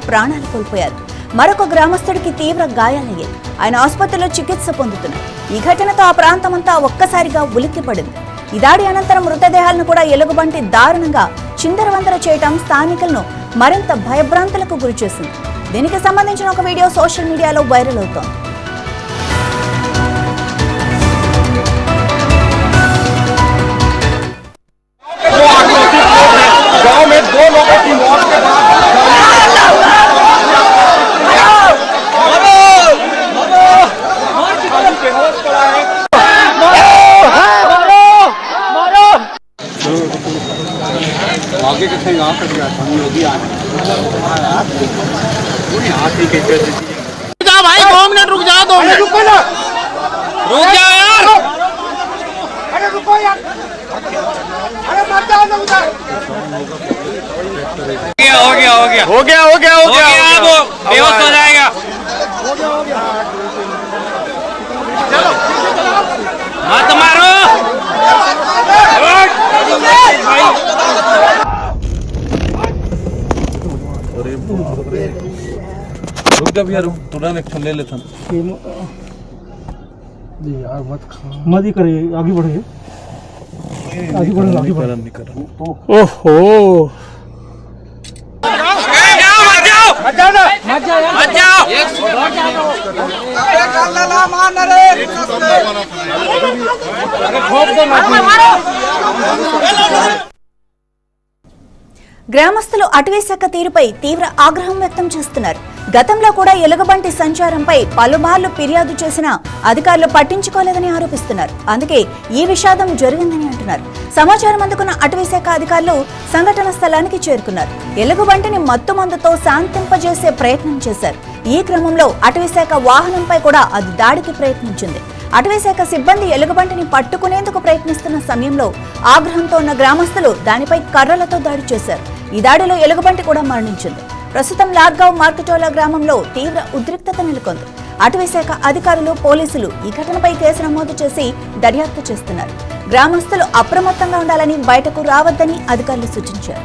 ప్రాణాలు కోల్పోయారు. మరొక గ్రామస్తుడికి తీవ్ర గాయాలయ్యాయి. ఆయన ఆసుపత్రిలో చికిత్స పొందుతున్నారు. ఈ ఘటనతో ఆ ప్రాంతమంతా ఒక్కసారిగా ఉలిక్కిపడింది. ఈ దాడి అనంతరం మృతదేహాలను కూడా ఎలుగుబంటి దారుణంగా చిందరవందర చేయటం స్థానికులను మరింత భయభ్రాంతులకు గురిచేసింది. దీనికి సంబంధించిన ఒక వీడియో సోషల్ మీడియాలో వైరల్ అవుతోంది. आगे कितने यहाँ कर गया था योगी आ भाई 2 मिनट रुक जाओ 2 मिनट रुको ना रुक जाओ यार अरे रुको यार अरे मत जाओ ना उधर हो गया वो बेहोश हो जाएगा चलो मत मारो रुक जा भैया रुक थोड़ा एक्शन ले लेता यार मत ही करिए आगे बढ़िए आगे बढ़ ओहो मत जाओ గ్రామస్తులు అటవీశాఖ తీరుపై తీవ్ర ఆగ్రహం వ్యక్తం చేస్తున్నారు. గతంలో కూడా ఎలుగుబంటి సంచారంపై పలుమార్లు ఫిర్యాదు చేసినా అధికారులు పట్టించుకోలేదని ఆరోపిస్తున్నారు. అందుకే ఈ విషాదం జరిగిందని అంటున్నారు. సమాచారం అందుకున్న అటవీశాఖ అధికారులు సంఘటన స్థలానికి చేరుకున్నారు. ఎలుగుబంటిని మత్తుమందుతో శాంతింపజేసే ప్రయత్నం చేశారు. ఈ క్రమంలో అటవీశాఖ వాహనంపై కూడా అది దాడికి ప్రయత్నించింది. అటవీశాఖ సిబ్బంది ఎలుగుబంటిని పట్టుకునేందుకు ప్రయత్నిస్తున్న సమయంలో ఆగ్రహంతో ఉన్న గ్రామస్తులు దానిపై కర్రలతో దాడి చేశారు. ఈ దాడిలో ఎలుగుబంటి కూడా మరణించింది. ప్రస్తుతం లార్గావ్ మార్కటోలా గ్రామంలో తీవ్ర ఉద్రిక్తత నెలకొంది. అటవీశాఖ అధికారులు పోలీసులు ఈ ఘటనపై కేసు నమోదు చేసి దర్యాప్తు చేస్తున్నారు. గ్రామస్తులు అప్రమత్తంగా ఉండాలని, బయటకు రావద్దని అధికారులు సూచించారు.